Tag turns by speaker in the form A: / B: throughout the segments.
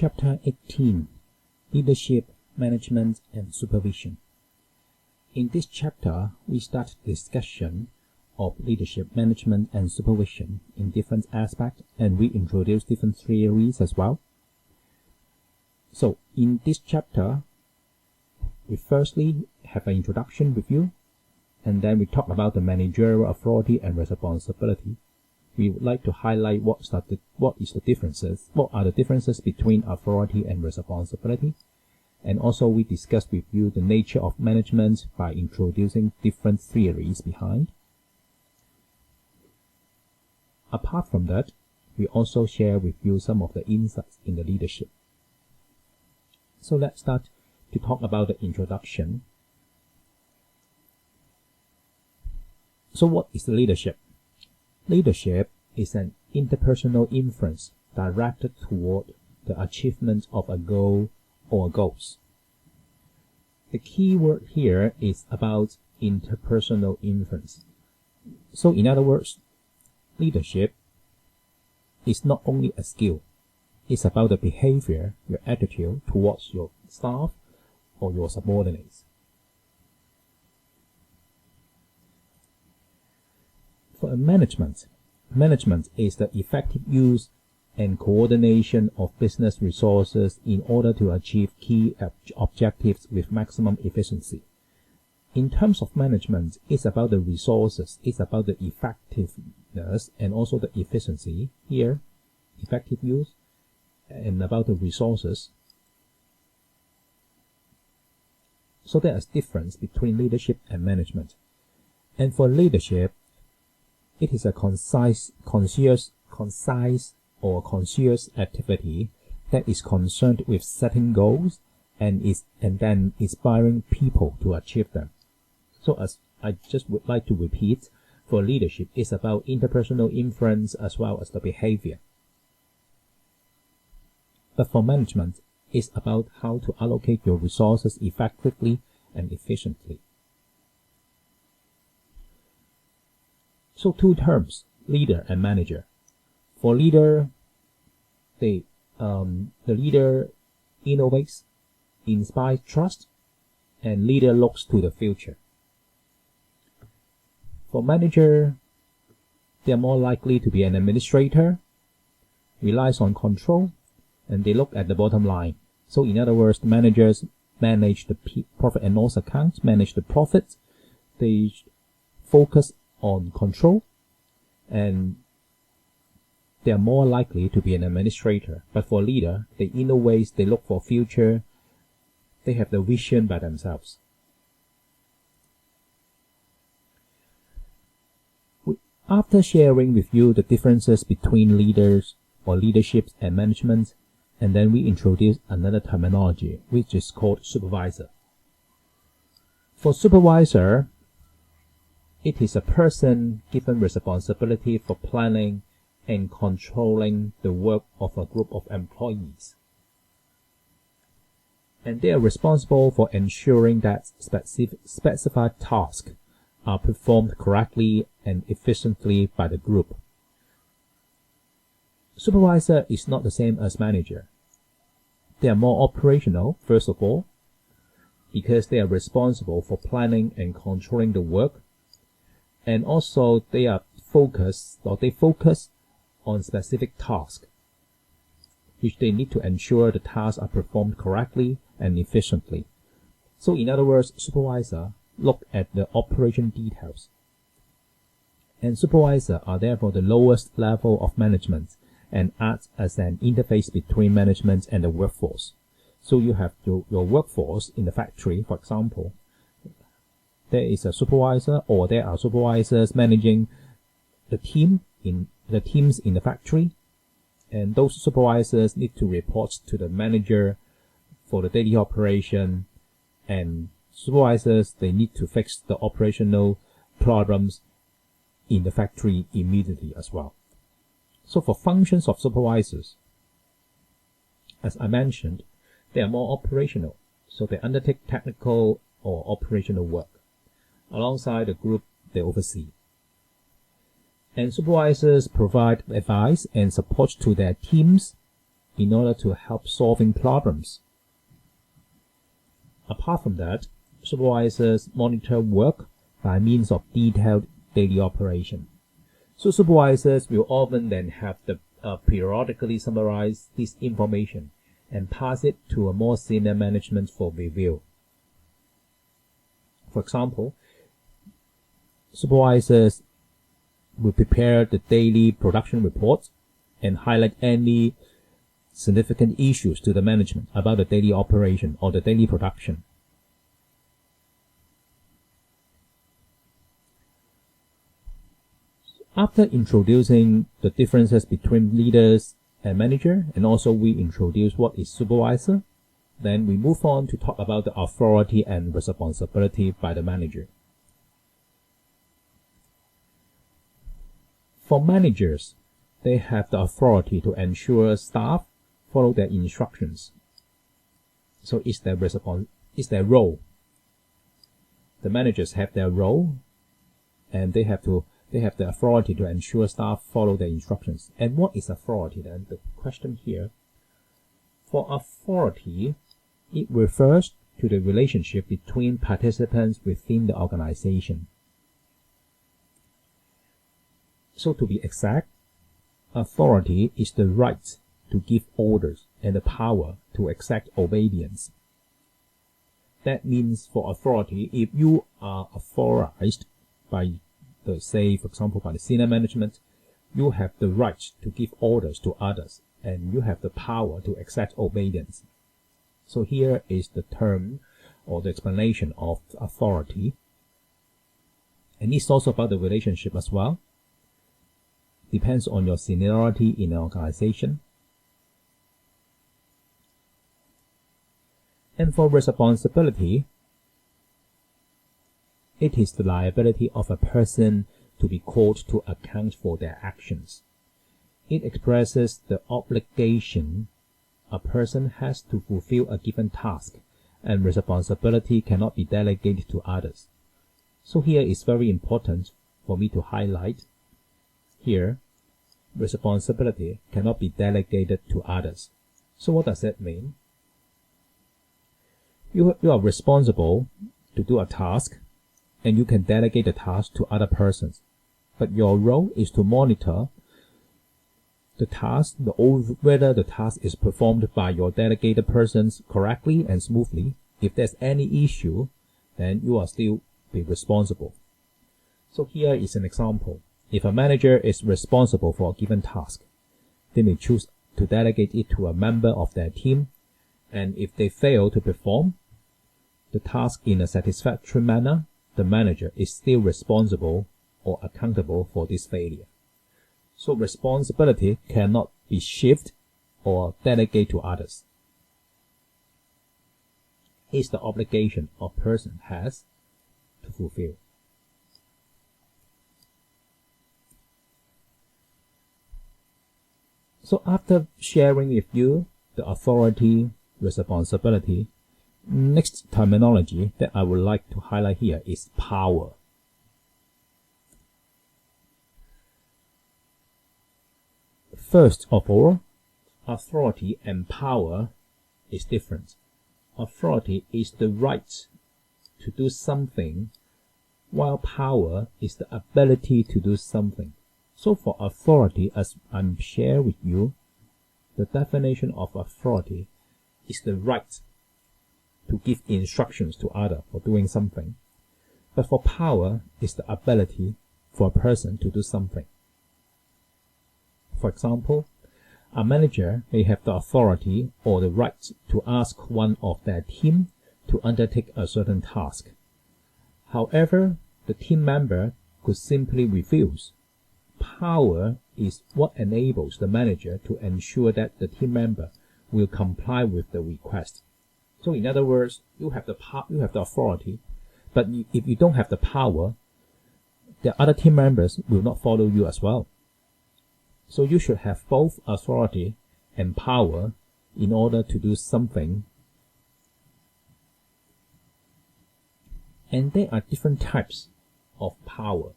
A: Chapter 18, Leadership, Management and Supervision. In this chapter, we start discussion of leadership, management and supervision in different aspects, and we introduce different theories as well. So in this chapter, we firstly have an introduction with you, and then we talk about the managerial authority and responsibility. We would like to highlight what are the differences between authority and responsibility. And also we discuss with you the nature of management by introducing different theories behind. Apart from that, we also share with you some of the insights in the leadership. So let's start to talk about the introduction. So what is leadership? Leadership is an interpersonal influence directed toward the achievement of a goal or goals. The key word here is about interpersonal influence. So in other words, leadership is not only a skill, it's about the behavior, your attitude towards your staff or your subordinates. For management is the effective use and coordination of business resources in order to achieve key objectives with maximum efficiency. In terms of management, it's about the resources, it's about the effectiveness and also the efficiency here, effective use, and about the resources. So there is difference between leadership and management. And for leadership, it is a concise activity that is concerned with setting goals and then inspiring people to achieve them. So as I just would like to repeat, for leadership, it's about interpersonal influence as well as the behavior. But for management, it's about how to allocate your resources effectively and efficiently. So two terms, leader and manager. For leader, the leader innovates, inspires trust, and leader looks to the future. For manager, they are more likely to be an administrator, relies on control, and they look at the bottom line. So in other words, managers manage the profit and loss accounts, manage the profit, they focus on control, and they are more likely to be an administrator. But for leader, they innovate, they look for future, they have the vision by themselves. After sharing with you the differences between leaders or leadership and management, and then we introduce another terminology which is called supervisor. For supervisor, it is a person given responsibility for planning and controlling the work of a group of employees. And they are responsible for ensuring that specified tasks are performed correctly and efficiently by the group. Supervisor is not the same as manager. They are more operational, first of all, because they are responsible for planning and controlling the work. And also they focus on specific tasks, which they need to ensure the tasks are performed correctly and efficiently. So in other words, supervisor look at the operation details. And supervisor are therefore the lowest level of management and act as an interface between management and the workforce. So you have your workforce in the factory, for example. There is a supervisor, or there are supervisors managing the teams in the factory, and those supervisors need to report to the manager for the daily operation, and supervisors, they need to fix the operational problems in the factory immediately as well. So for functions of supervisors, as I mentioned, they are more operational, so they undertake technical or operational work alongside the group they oversee. And supervisors provide advice and support to their teams in order to help solving problems. Apart from that, supervisors monitor work by means of detailed daily operation. So supervisors will often then have to periodically summarize this information and pass it to a more senior management for review. For example, supervisors will prepare the daily production reports and highlight any significant issues to the management about the daily operation or the daily production. After introducing the differences between leaders and manager, and also we introduce what is supervisor, then we move on to talk about the authority and responsibility by the manager. For managers, they have the authority to ensure staff follow their instructions. So it's their role. The managers have their role, and they have the authority to ensure staff follow their instructions. And what is authority then? The question here. For authority, it refers to the relationship between participants within the organization. So to be exact, authority is the right to give orders and the power to exact obedience. That means for authority, if you are authorized by say, for example, by the senior management, you have the right to give orders to others, and you have the power to exact obedience. So here is the term or the explanation of authority. And it's also about the relationship as well. Depends on your seniority in an organization. And for responsibility, it is the liability of a person to be called to account for their actions. It expresses the obligation a person has to fulfill a given task, and responsibility cannot be delegated to others. So here is very important for me to highlight. Here, responsibility cannot be delegated to others. So what does that mean? You are responsible to do a task, and you can delegate the task to other persons. But your role is to monitor the task, whether the task is performed by your delegated persons correctly and smoothly. If there's any issue, then you are still be responsible. So here is an example. If a manager is responsible for a given task, they may choose to delegate it to a member of their team, and if they fail to perform the task in a satisfactory manner, the manager is still responsible or accountable for this failure. So responsibility cannot be shifted or delegated to others. It's the obligation a person has to fulfill. So after sharing with you the authority, responsibility, next terminology that I would like to highlight here is power. First of all, authority and power is different. Authority is the right to do something, while power is the ability to do something. So for authority, as I'm sharing with you, the definition of authority is the right to give instructions to others for doing something. But for power, is the ability for a person to do something. For example, a manager may have the authority or the right to ask one of their team to undertake a certain task. However, the team member could simply refuse. Power is what enables the manager to ensure that the team member will comply with the request. So in other words, you have the authority, but if you don't have the power, the other team members will not follow you as well. So you should have both authority and power in order to do something. And there are different types of power.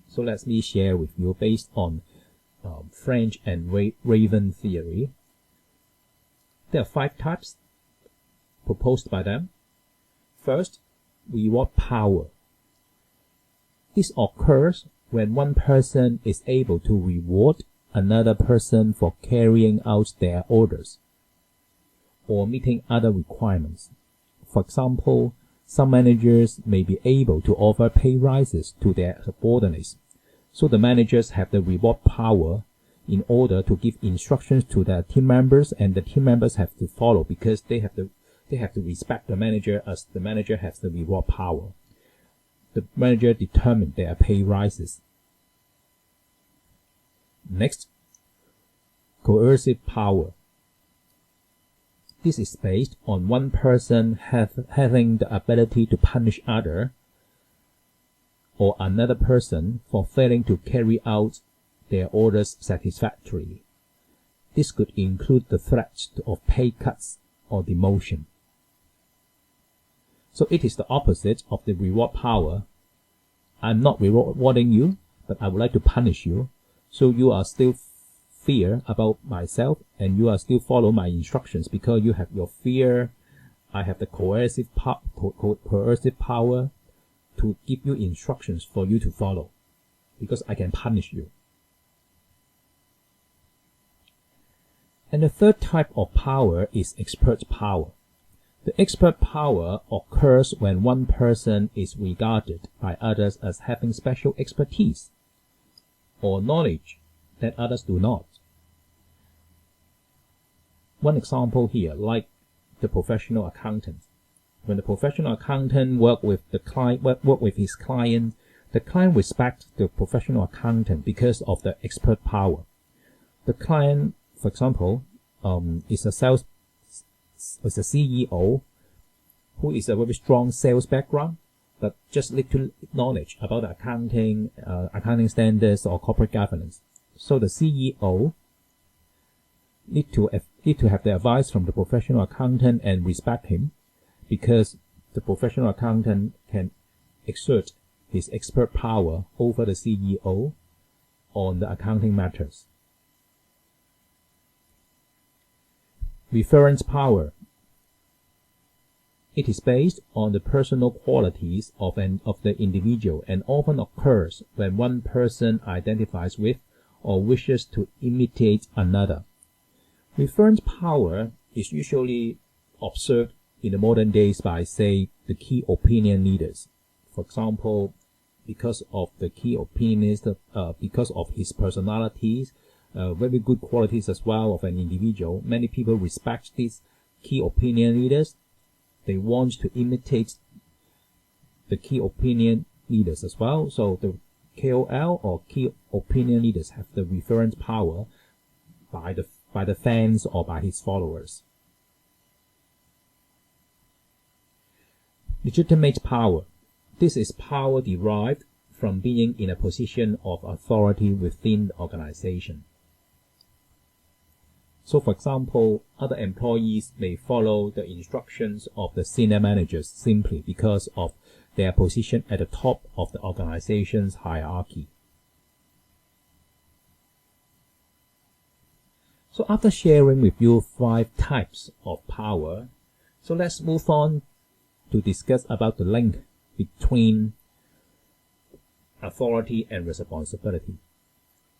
A: So let me share with you based on French and Raven theory. There are 5 types proposed by them. First, reward power. This occurs when one person is able to reward another person for carrying out their orders or meeting other requirements. For example, some managers may be able to offer pay rises to their subordinates, so the managers have the reward power in order to give instructions to their team members, and the team members have to follow because they have to respect the manager, as the manager has the reward power. The manager determines their pay rises. Next, coercive power. This is based on one person having the ability to punish or another person for failing to carry out their orders satisfactorily. This could include the threat of pay cuts or demotion. So it is the opposite of the reward power. I'm not rewarding you, but I would like to punish you. So you are still fear about myself and you are still follow my instructions because you have your fear. I have the coercive power to give you instructions for you to follow because I can punish you. And the third type of power is expert power. The expert power occurs when one person is regarded by others as having special expertise or knowledge that others do not. One example here, like the professional accountant. When the professional accountant work with his client, the client respects the professional accountant because of the expert power. The client, for example, is a CEO who is a very strong sales background, but just little knowledge about accounting standards or corporate governance. So the CEO need to have the advice from the professional accountant and respect him, because the professional accountant can exert his expert power over the CEO on the accounting matters. Reference power. It is based on the personal qualities of the individual and often occurs when one person identifies with or wishes to imitate another. Reference power is usually observed in the modern days by, say, the key opinion leaders. For example, because of the key opinion leader, because of his personalities, very good qualities as well of an individual, many people respect these key opinion leaders. They want to imitate the key opinion leaders as well. So the KOL or key opinion leaders have the reference power by the fans or by his followers. Legitimate power. This is power derived from being in a position of authority within the organization. So, for example, other employees may follow the instructions of the senior managers simply because of their position at the top of the organization's hierarchy. So after sharing with you 5 types of power, so let's move on to discuss about the link between authority and responsibility.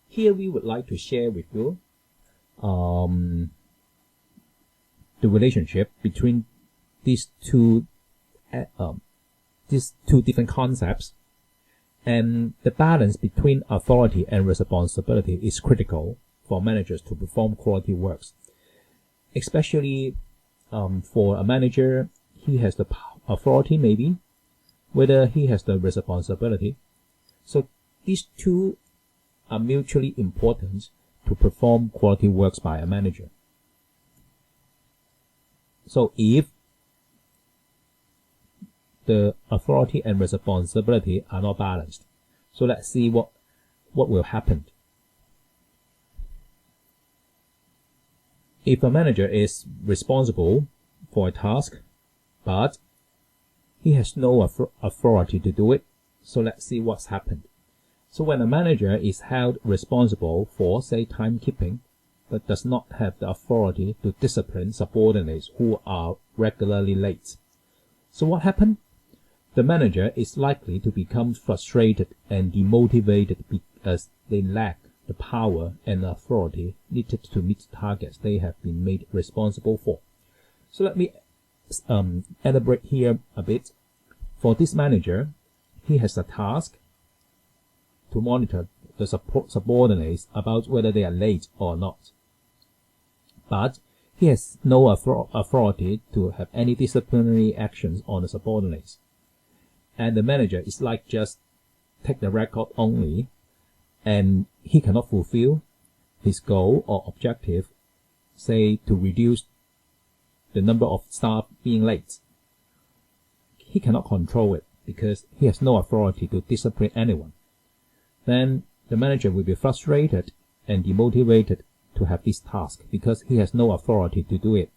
A: Here we would like to share with you the relationship between these two different concepts, and the balance between authority and responsibility is critical for managers to perform quality works. Especially for a manager, he has the authority maybe, whether he has the responsibility. So these two are mutually important to perform quality works by a manager. So if the authority and responsibility are not balanced, so let's see what will happen. If a manager is responsible for a task, but he has no authority to do it, so let's see what's happened. So when a manager is held responsible for, say, timekeeping, but does not have the authority to discipline subordinates who are regularly late. So what happened? The manager is likely to become frustrated and demotivated because they lack the power and authority needed to meet targets they have been made responsible for. So let me elaborate here a bit. For this manager, he has a task to monitor the subordinates about whether they are late or not. But he has no authority to have any disciplinary actions on the subordinates. And the manager is like just take the record only, and he cannot fulfill his goal or objective, say to reduce the number of staff being late. He cannot control it because he has no authority to discipline anyone. Then the manager will be frustrated and demotivated to have this task because he has no authority to do it.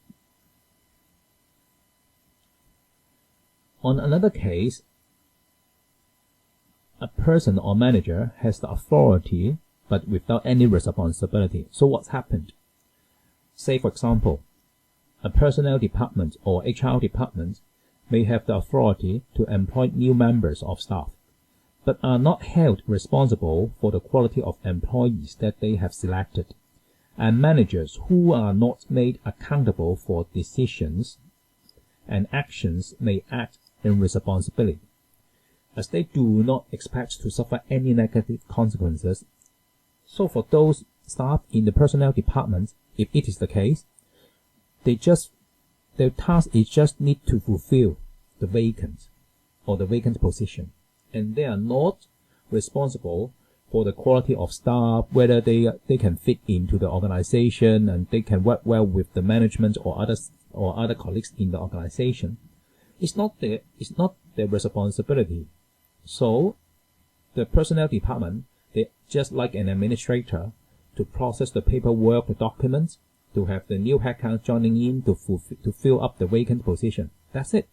A: On another case, a person or manager has the authority but without any responsibility. So what's happened? Say, for example, a personnel department or HR department may have the authority to employ new members of staff, but are not held responsible for the quality of employees that they have selected. And managers who are not made accountable for decisions and actions may act in responsibility, as they do not expect to suffer any negative consequences. So for those staff in the personnel department, if it is the case, their task is just need to fulfill the vacant position, and they are not responsible for the quality of staff, whether they can fit into the organization and they can work well with the management or other colleagues in the organization. It's not their responsibility. So the personnel department, they just like an administrator to process the paperwork, the documents, to have the new headcount joining in to fill up the vacant position. That's it.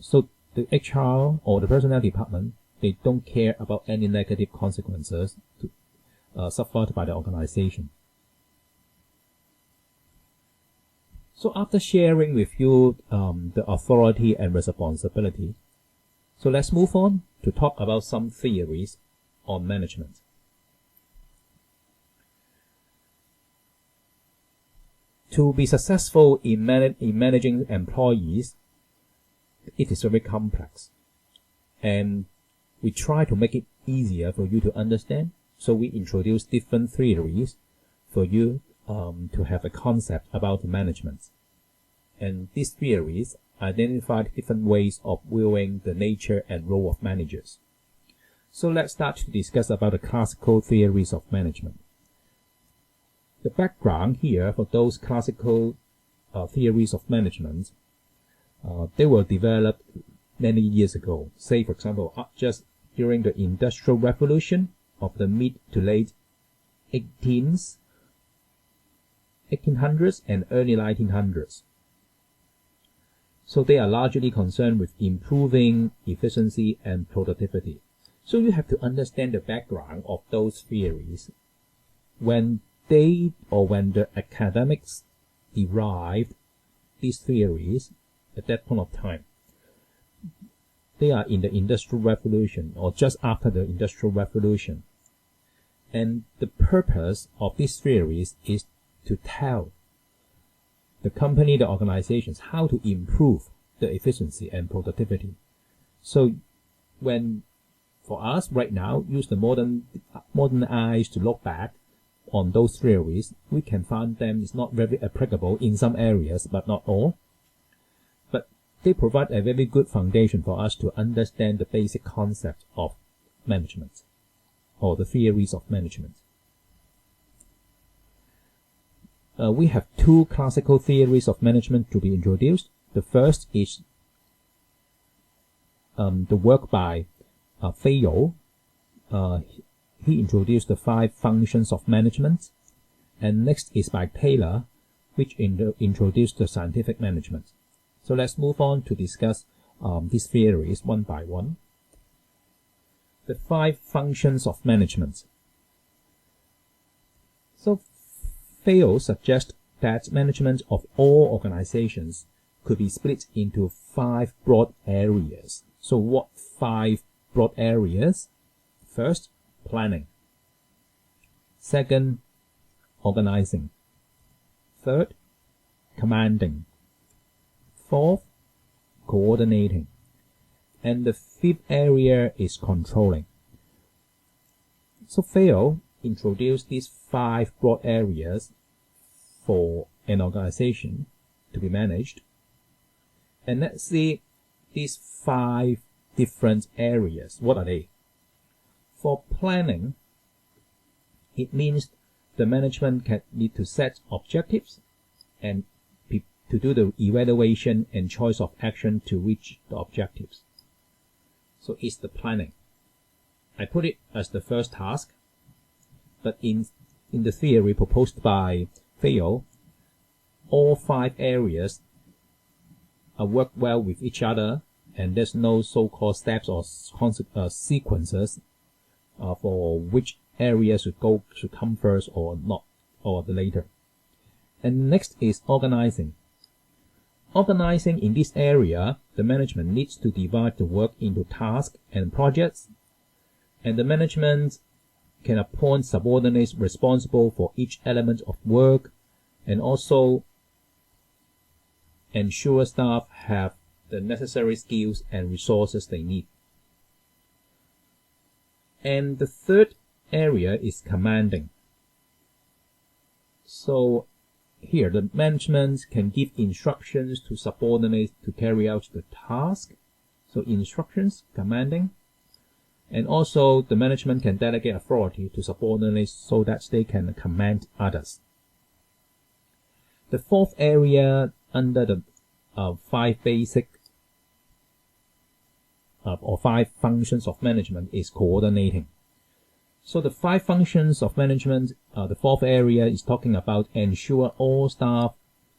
A: So the HR or the personnel department, they don't care about any negative consequences suffered by the organization. So after sharing with you the authority and responsibility, so let's move on to talk about some theories on management. To be successful in managing employees, it is very complex, and we try to make it easier for you to understand. So we introduce different theories for you to have a concept about management. And these theories identify different ways of viewing the nature and role of managers. So let's start to discuss about the classical theories of management. The background here for those classical theories of management, they were developed many years ago. Say, for example, just during the Industrial Revolution of the mid to late 1800s and early 1900s. So they are largely concerned with improving efficiency and productivity. So you have to understand the background of those theories. When the academics derived these theories at that point of time, they are in the Industrial Revolution or just after the Industrial Revolution. And the purpose of these theories is to tell the company, the organizations, how to improve the efficiency and productivity. So when, for us right now, use the modern eyes to look back on those theories, we can find them is not very applicable in some areas, but not all. But they provide a very good foundation for us to understand the basic concept of management or the theories of management. We have two classical theories of management to be introduced. The first is the work by Fayol. He introduced the 5 functions of management. And next is by Taylor, which introduced the scientific management. So let's move on to discuss these theories one by one. The 5 functions of management. So Theo suggests that management of all organizations could be split into 5 broad areas. So what 5 broad areas? First, planning. Second, organizing. Third, commanding. Fourth, coordinating. And the 5th area is controlling. So Theo introduced these 5 broad areas for an organization to be managed. And let's see these 5 different areas. What are they? For planning, it means the management can need to set objectives and to do the evaluation and choice of action to reach the objectives. So it's the planning. I put it as the first task, but in the theory proposed by Theo, all 5 areas work well with each other, and there's no so-called steps or sequences for which area should come first or not, or the later. And next is organizing. Organizing in this area, the management needs to divide the work into tasks and projects, and the management can appoint subordinates responsible for each element of work, and also ensure staff have the necessary skills and resources they need. And the third area is commanding. So here the management can give instructions to subordinates to carry out the task. So instructions, commanding. And also the management can delegate authority to subordinates so that they can command others. The 4th area under the 5 basic or 5 functions of management is coordinating. So the 5 functions of management, the 4th area is talking about ensure all staff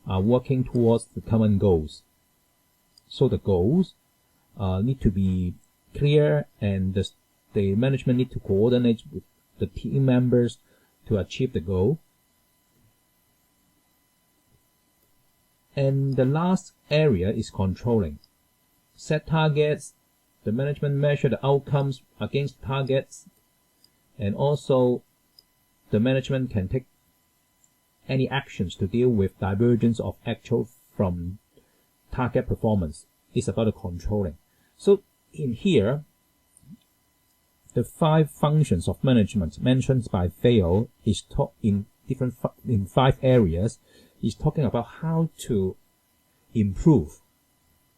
A: are working towards the common goals. So the goals need to be clear, and the management need to coordinate with the team members to achieve the goal. And the last area is controlling. Set targets, the management measure the outcomes against targets, and also the management can take any actions to deal with divergence of actual from target performance. It's about the controlling. So in here, the 5 functions of management mentioned by Theo is taught in 5 areas. Is talking about how to improve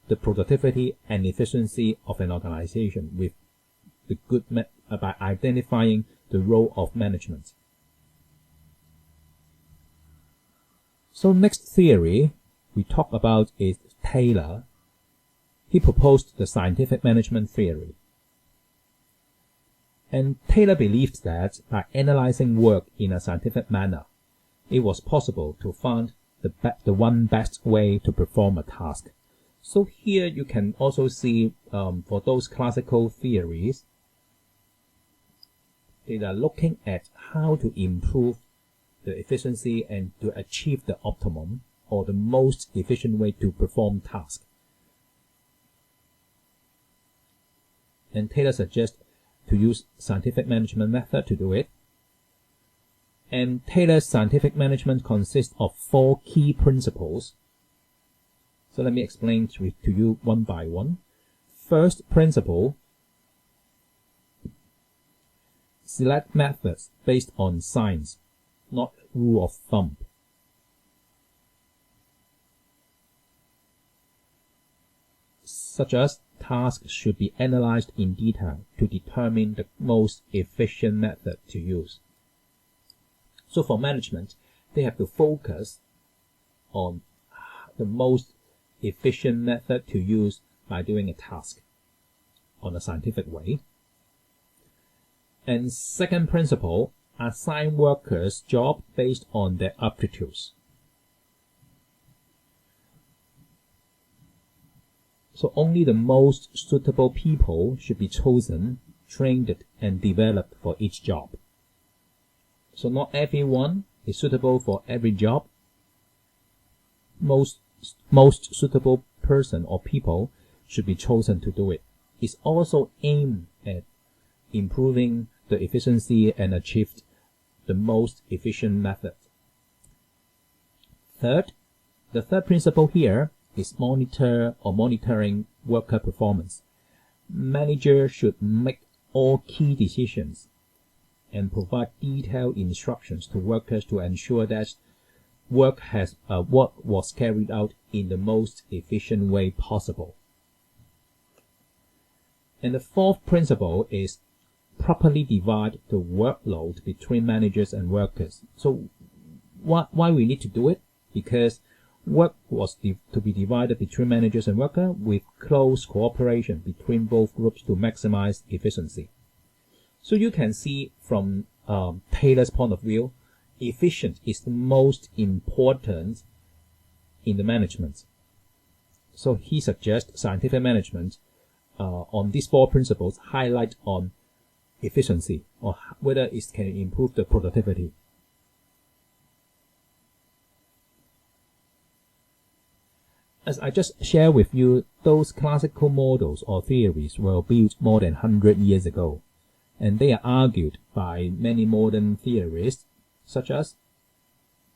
A: the productivity and efficiency of an organization with the good by identifying the role of management. So next theory we talk about is Taylor. He proposed the scientific management theory. And Taylor believed that by analyzing work in a scientific manner, it was possible to find the one best way to perform a task. So here you can also see for those classical theories, they are looking at how to improve the efficiency and to achieve the optimum or the most efficient way to perform tasks. And Taylor suggests to use scientific management method to do it. And Taylor's scientific management consists of 4 key principles. So let me explain to you one by one. First principle, select methods based on science, not rule of thumb. Such as tasks should be analyzed in detail to determine the most efficient method to use. So for management, they have to focus on the most efficient method to use by doing a task on a scientific way. And second principle, assign workers job based on their aptitudes. So only the most suitable people should be chosen, trained, and developed for each job. So not everyone is suitable for every job. Most suitable person or people should be chosen to do it. It's also aimed at improving the efficiency and achieve the most efficient method. Third, the third principle here is monitoring worker performance. Managers should make all key decisions and provide detailed instructions to workers to ensure that work was carried out in the most efficient way possible. And the fourth principle is properly divide the workload between managers and workers. So why we need to do it? Because work was to be divided between managers and workers with close cooperation between both groups to maximize efficiency. So you can see from Taylor's point of view, efficient is the most important in the management. So he suggests scientific management on these four principles highlight on efficiency or whether it can improve the productivity. As I just shared with you, those classical models or theories were built more than 100 years ago, and they are argued by many modern theorists, such as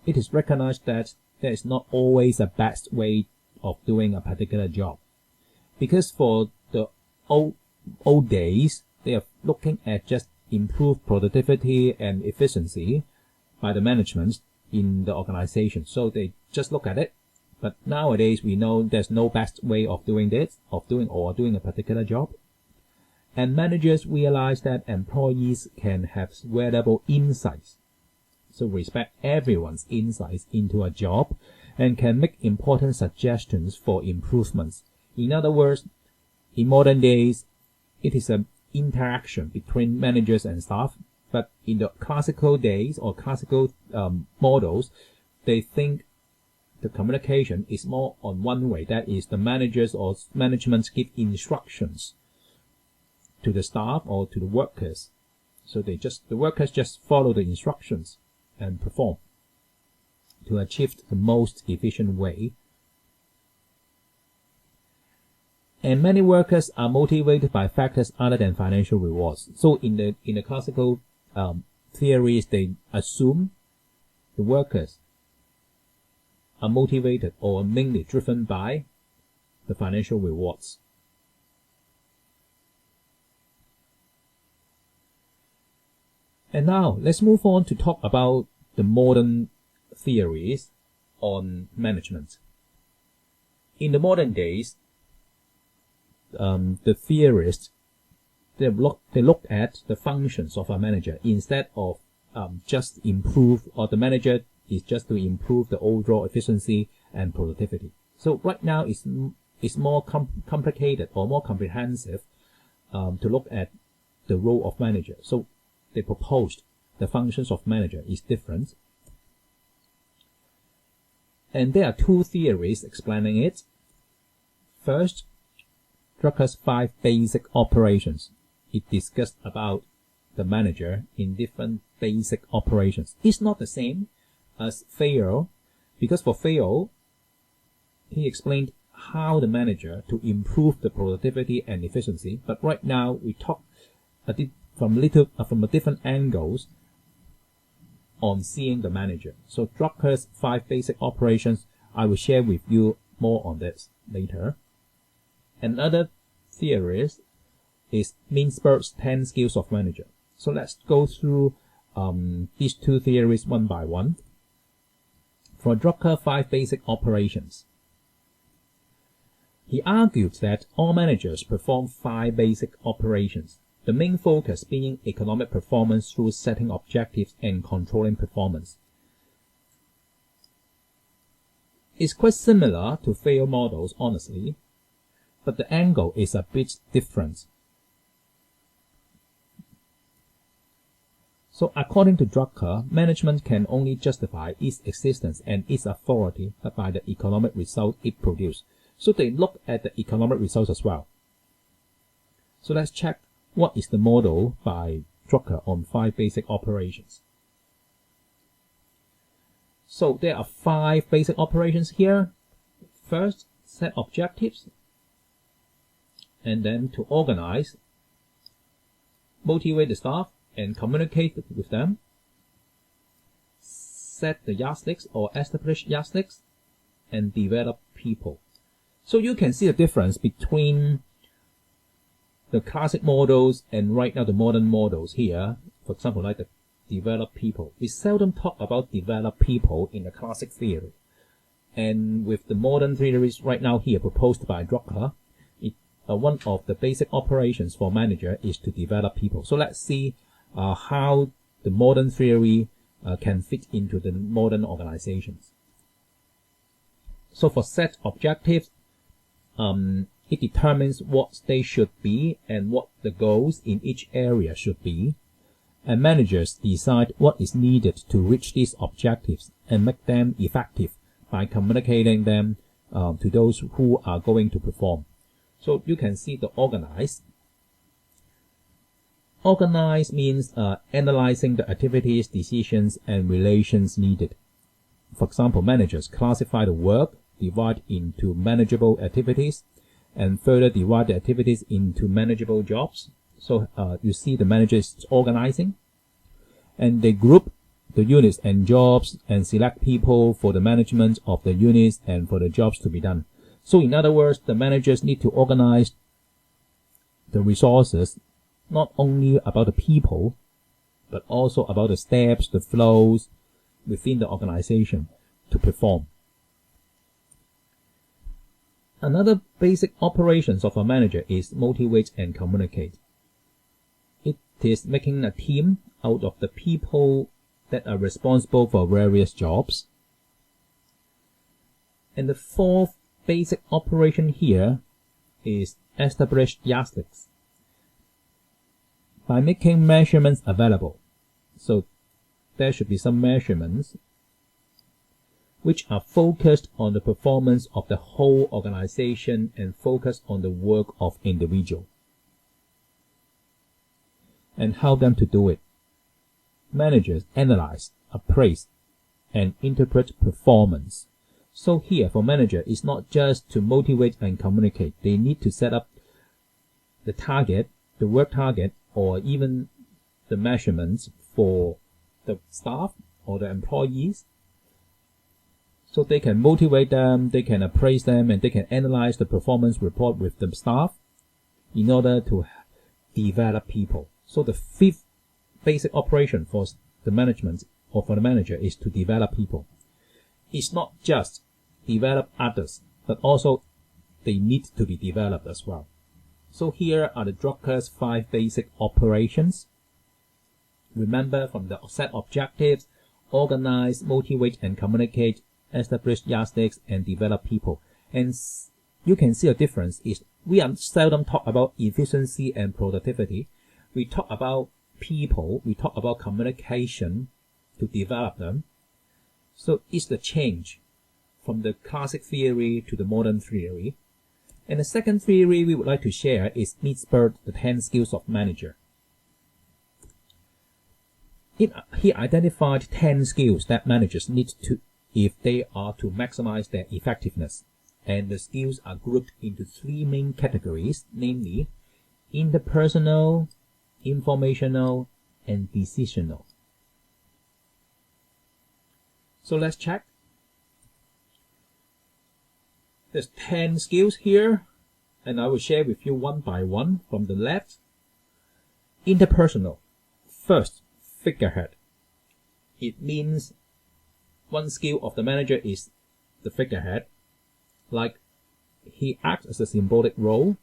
A: it is recognized that there is not always a best way of doing a particular job. Because for the old days, they are looking at just improved productivity and efficiency by the management in the organization. So they just look at it. But nowadays, we know there's no best way of doing this, doing a particular job. And managers realize that employees can have valuable insights. So respect everyone's insights into a job and can make important suggestions for improvements. In other words, in modern days, it is an interaction between managers and staff. But in the classical days or classical models, they think the communication is more on one way. That is, the managers or management give instructions to the staff or to the workers. So the workers just follow the instructions and perform to achieve the most efficient way. And many workers are motivated by factors other than financial rewards. So in the classical theories, they assume the workers are motivated or mainly driven by the financial rewards. And now let's move on to talk about the modern theories on management. In the modern days, the theorists they look at the functions of a manager instead of just improve, or the manager is just to improve the overall efficiency and productivity. So right now it's more complicated or more comprehensive to look at the role of manager. So they proposed the functions of manager is different. And there are two theories explaining it. First, Drucker's 5 basic operations. It discussed about the manager in different basic operations. It's not the same as Fayol, because for Fayol, he explained how the manager to improve the productivity and efficiency. But right now we talk from a different angles on seeing the manager. So Drucker's 5 basic operations, I will share with you more on this later. Another theorist is Mintzberg's 10 skills of manager. So let's go through these two theories one by one. For Drucker 5 basic operations, he argued that all managers perform 5 basic operations, the main focus being economic performance through setting objectives and controlling performance. It's quite similar to Fayol models, honestly, but the angle is a bit different. So according to Drucker, management can only justify its existence and its authority by the economic result it produces. So they look at the economic results as well. So let's check what is the model by Drucker on 5 basic operations. So there are 5 basic operations here. First, set objectives, and then to organize, motivate the staff, and communicate with them. Set the yardsticks or establish yardsticks, and develop people. So you can see the difference between the classic models and right now the modern models here. For example, like the develop people. We seldom talk about develop people in the classic theory. And with the modern theories right now here proposed by Drucker, one of the basic operations for manager is to develop people. So let's see how the modern theory can fit into the modern organizations. So for set objectives, it determines what they should be and what the goals in each area should be. And managers decide what is needed to reach these objectives and make them effective by communicating them to those who are going to perform. So you can see the organize. Organize means analyzing the activities, decisions, and relations needed. For example, managers classify the work, divide into manageable activities, and further divide the activities into manageable jobs. So you see the manager is organizing, and they group the units and jobs and select people for the management of the units and for the jobs to be done. So in other words, the managers need to organize the resources, not only about the people, but also about the steps, the flows within the organization to perform. Another basic operations of a manager is motivate and communicate. It is making a team out of the people that are responsible for various jobs. And the 4th basic operation here is establish yardsticks. By making measurements available, so there should be some measurements which are focused on the performance of the whole organization and focused on the work of individual. And how them to do it. Managers analyze, appraise, and interpret performance. So here for manager, it's not just to motivate and communicate. They need to set up the target, the work target, or even the measurements for the staff or the employees. So they can motivate them, they can appraise them, and they can analyze the performance report with the staff in order to develop people. So the 5th basic operation for the management or for the manager is to develop people. It's not just develop others, but also they need to be developed as well. So here are the Drucker's 5 basic operations. Remember, from the set objectives, organize, motivate and communicate, establish yardsticks, and develop people. And you can see a difference is we are seldom talk about efficiency and productivity. We talk about people, we talk about communication to develop them. So it's the change from the classic theory to the modern theory. And the second theory we would like to share is Nitzberg, the 10 skills of manager. He identified 10 skills that managers need to if they are to maximize their effectiveness. And the skills are grouped into 3 main categories, namely interpersonal, informational, and decisional. So let's check. There's 10 skills here, and I will share with you one by one from the left. Interpersonal. First, figurehead. It means one skill of the manager is the figurehead. Like, he acts as a symbolic role,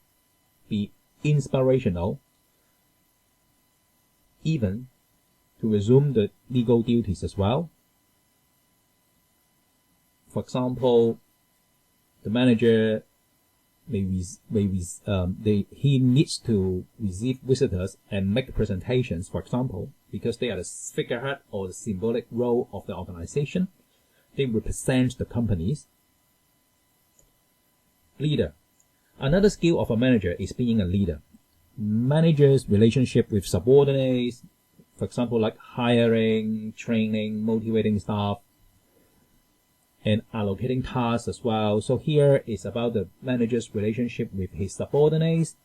A: be inspirational, even to resume the legal duties as well. For example, the manager he needs to receive visitors and make presentations, for example, because they are the figurehead or the symbolic role of the organization. They represent the companies. Leader. Another skill of a manager is being a leader. Managers' relationship with subordinates, for example, like hiring, training, motivating staff, and allocating tasks as well. So here is about the manager's relationship with his subordinates.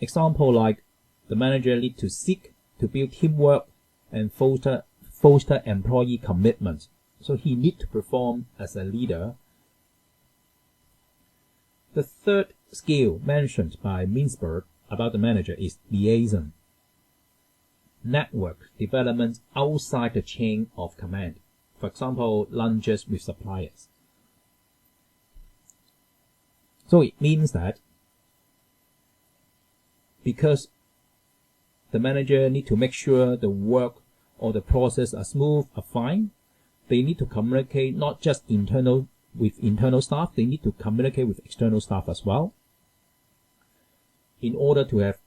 A: Example like the manager need to seek to build teamwork and foster employee commitment. So he need to perform as a leader. The third skill mentioned by Minsberg about the manager is liaison, network development outside the chain of command. For example, lunches with suppliers. So it means that because the manager need to make sure the work or the process are smooth, are fine, they need to communicate not just with internal staff, they need to communicate with external staff as well in order to have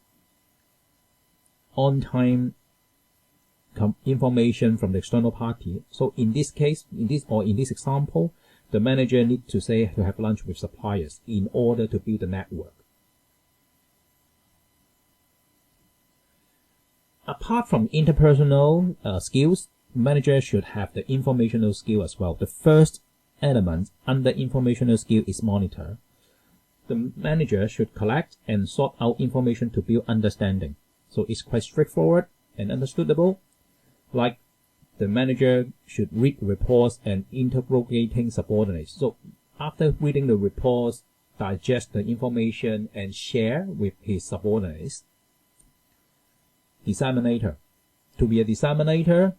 A: on-time information from the external party. So in this case, in this example, the manager needs to have lunch with suppliers in order to build a network. Apart from interpersonal skills, manager should have the informational skill as well. The first element under informational skill is monitor. The manager should collect and sort out information to build understanding. So it's quite straightforward and understandable. Like the manager should read reports and interrogating subordinates. So after reading the reports, digest the information and share with his subordinates. Disseminator. To be a disseminator,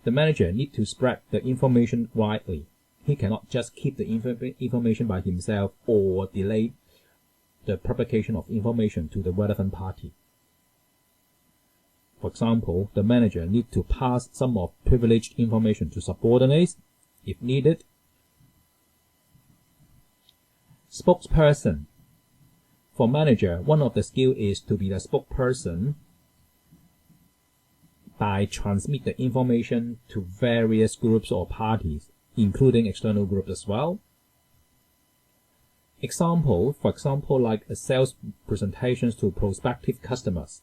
A: the manager needs to spread the information widely. He cannot just keep the information by himself or delay the publication of information to the relevant party. For example, the manager needs to pass some of privileged information to subordinates if needed. Spokesperson. For manager, one of the skills is to be the spokesperson by transmit the information to various groups or parties, including external groups as well. For example, like a sales presentations to prospective customers.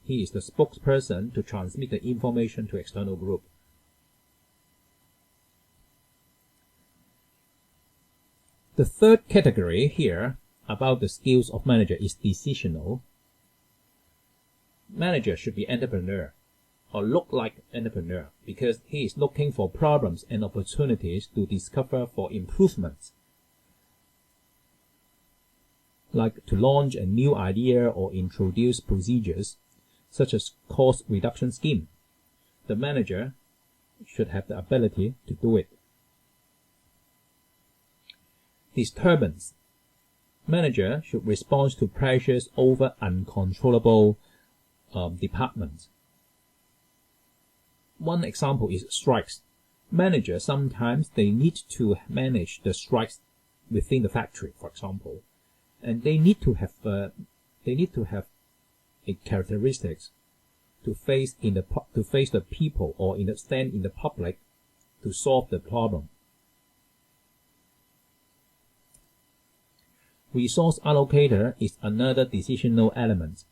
A: He is the spokesperson to transmit the information to external group. The third category here about the skills of manager is decisional. Manager should be entrepreneur or look like entrepreneur because he is looking for problems and opportunities to discover for improvements, like to launch a new idea or introduce procedures such as cost reduction scheme. The manager should have the ability to do it. Disturbance. Manager should respond to pressures over uncontrollable departments. One example is strikes. Managers sometimes they need to manage the strikes within the factory, for example, and they need to have a characteristics to face the people or stand in the public to solve the problem. Resource allocator is another decisional element,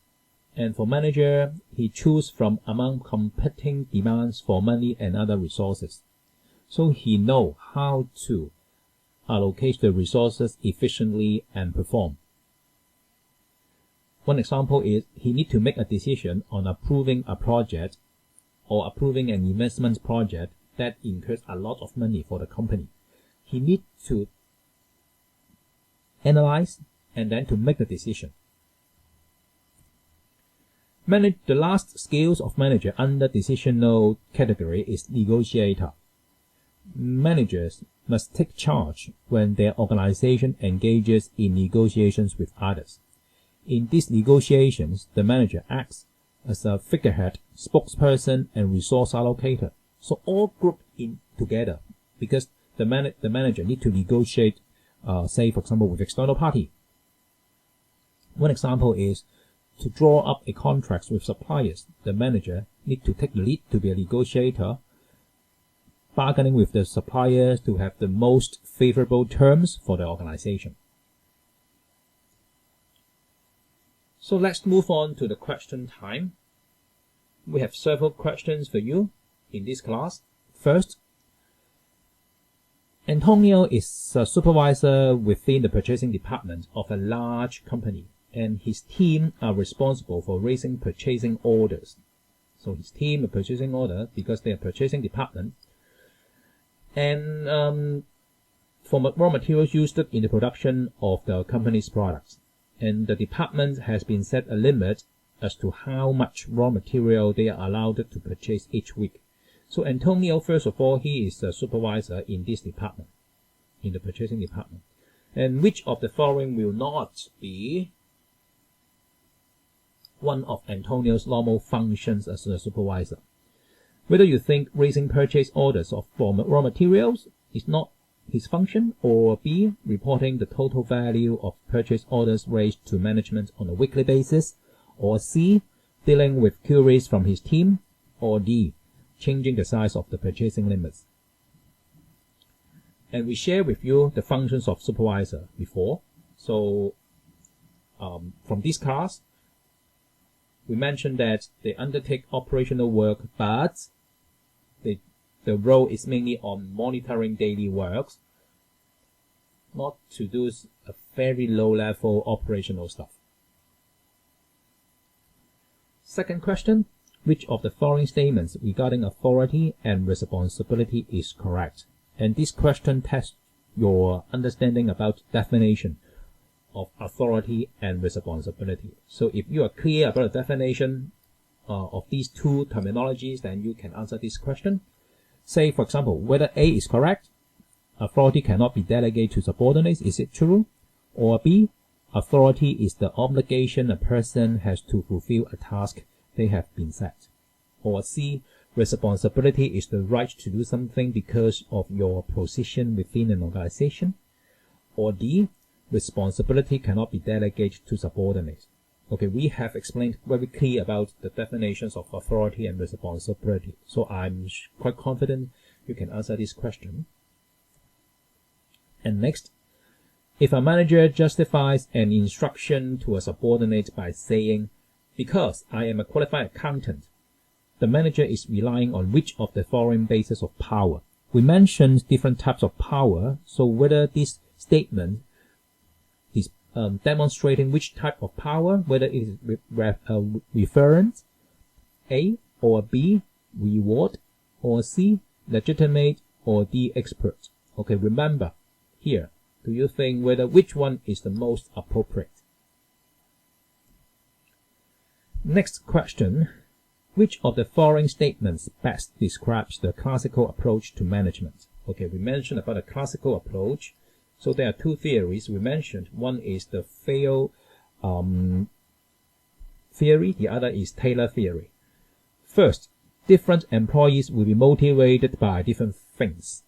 A: and for manager, he chooses from among competing demands for money and other resources, so he knows how to allocate the resources efficiently and perform. One example is he needs to make a decision on approving a project or approving an investment project that incurs a lot of money for the company. He needs to analyze and then to make the decision. The last skills of manager under decisional category is negotiator. Managers must take charge when their organization engages in negotiations with others. In these negotiations, the manager acts as a figurehead, spokesperson, and resource allocator. So all grouped in together because the manager need to negotiate, say for example, with external party. One example is to draw up a contract with suppliers. The manager need to take the lead to be a negotiator, bargaining with the suppliers to have the most favorable terms for the organization. So let's move on to the question time. We have several questions for you in this class. First, Antonio is a supervisor within the purchasing department of a large company, and his team are responsible for raising purchasing orders. So his team are purchasing order because they are purchasing department, and for raw materials used in the production of the company's products. And the department has been set a limit as to how much raw material they are allowed to purchase each week. So Antonio, first of all, he is a supervisor in this department, in the purchasing department. And which of the following will not be one of Antonio's normal functions as a supervisor? Whether you think raising purchase orders for raw materials is not his function, or B, reporting the total value of purchase orders raised to management on a weekly basis, or C, dealing with queries from his team, or D, changing the size of the purchasing limits. And we share with you the functions of supervisor before. So from this class, we mentioned that they undertake operational work, but the role is mainly on monitoring daily works, not to do a very low-level operational stuff. Second question, which of the following statements regarding authority and responsibility is correct? And this question tests your understanding about definition of authority and responsibility. So if you are clear about the definition of these two terminologies, then you can answer this question. Say, for example, whether A is correct, authority cannot be delegated to subordinates, is it true? Or B, authority is the obligation a person has to fulfill a task they have been set. Or C, responsibility is the right to do something because of your position within an organization. Or D, responsibility cannot be delegated to subordinates. Okay, we have explained very clear about the definitions of authority and responsibility. So I'm quite confident you can answer this question. And next, if a manager justifies an instruction to a subordinate by saying, because I am a qualified accountant, the manager is relying on which of the following bases of power? We mentioned different types of power, so whether this statement is demonstrating which type of power, whether it is reference, A, or B, reward, or C, legitimate, or D, expert. Okay, remember here, do you think which one is the most appropriate? Next question, which of the following statements best describes the classical approach to management? Okay, we mentioned about the classical approach. So there are two theories we mentioned. One is the Vail theory, the other is Taylor theory. First, different employees will be motivated by different things.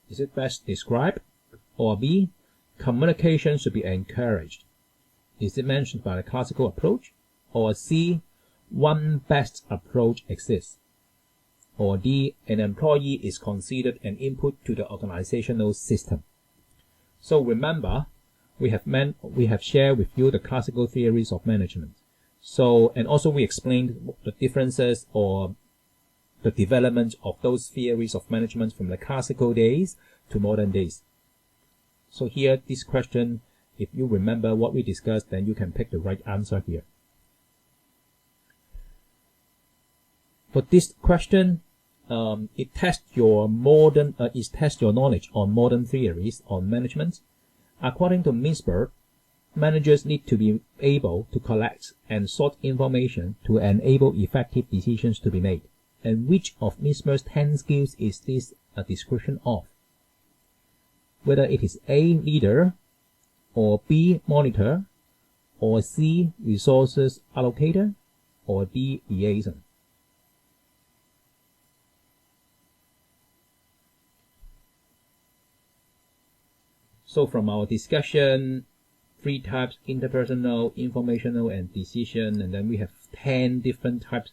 A: Is it best described? Or B, communication should be encouraged. Is it mentioned by the classical approach? Or C, one best approach exists. Or D, an employee is considered an input to the organizational system. So remember, we have shared with you the classical theories of management. So, and also we explained the differences or the development of those theories of management from the classical days to modern days. So here, this question, if you remember what we discussed, then you can pick the right answer here. For this question, it tests your knowledge on modern theories on management. According to Misberg, managers need to be able to collect and sort information to enable effective decisions to be made. And which of Misberg's 10 skills is this a description of? Whether it is A, leader, or B, monitor, or C, resources allocator, or D, liaison. So from our discussion, 3 types, interpersonal, informational, and decision, and then we have 10 different types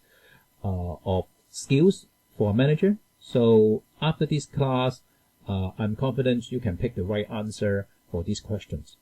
A: of skills for a manager. So after this class, I'm confident you can pick the right answer for these questions.